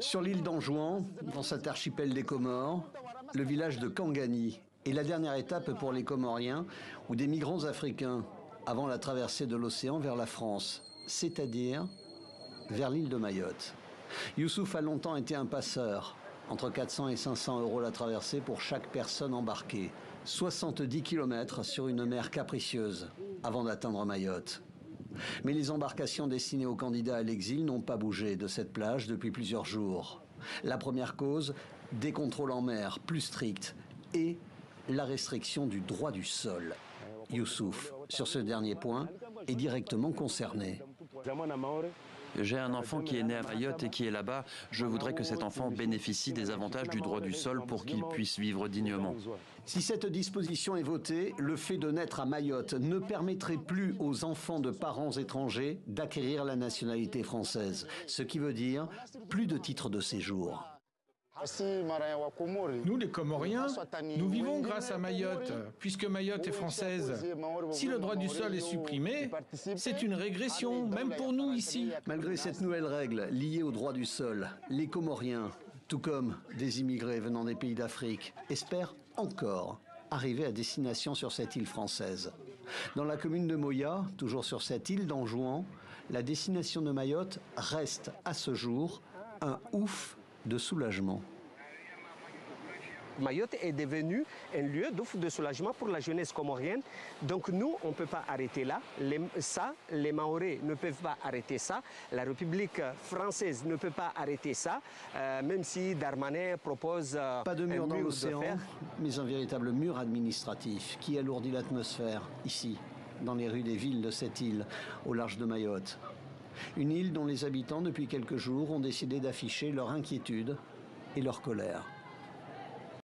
Sur l'île d'Anjouan, dans cet archipel des Comores, le village de Kangani est la dernière étape pour les Comoriens ou des migrants africains avant la traversée de l'océan vers la France, c'est-à-dire vers l'île de Mayotte. Youssouf a longtemps été un passeur, entre 400 et 500 € la traversée pour chaque personne embarquée. 70 km sur une mer capricieuse avant d'atteindre Mayotte. Mais les embarcations destinées aux candidats à l'exil n'ont pas bougé de cette plage depuis plusieurs jours. La première cause, des contrôles en mer plus stricts et la restriction du droit du sol. Youssouf, sur ce dernier point, est directement concerné. J'ai un enfant qui est né à Mayotte et qui est là-bas. Je voudrais que cet enfant bénéficie des avantages du droit du sol pour qu'il puisse vivre dignement. Si cette disposition est votée, le fait de naître à Mayotte ne permettrait plus aux enfants de parents étrangers d'acquérir la nationalité française, ce qui veut dire plus de titres de séjour. Nous, les Comoriens, nous vivons grâce à Mayotte, puisque Mayotte est française. Si le droit du sol est supprimé, c'est une régression, même pour nous ici. Malgré cette nouvelle règle liée au droit du sol, les Comoriens, tout comme des immigrés venant des pays d'Afrique, espèrent encore arriver à destination sur cette île française. Dans la commune de Moya, toujours sur cette île d'Anjouan, la destination de Mayotte reste à ce jour un ouf de soulagement. Mayotte est devenu un lieu de soulagement pour la jeunesse comorienne. Donc nous, on ne peut pas arrêter là. Les Mahorais ne peuvent pas arrêter ça. La République française ne peut pas arrêter ça, même si Darmanin propose pas de mur dans l'océan, mais un véritable mur administratif qui alourdit l'atmosphère ici, dans les rues des villes de cette île, au large de Mayotte. Une île dont les habitants, depuis quelques jours, ont décidé d'afficher leur inquiétude et leur colère.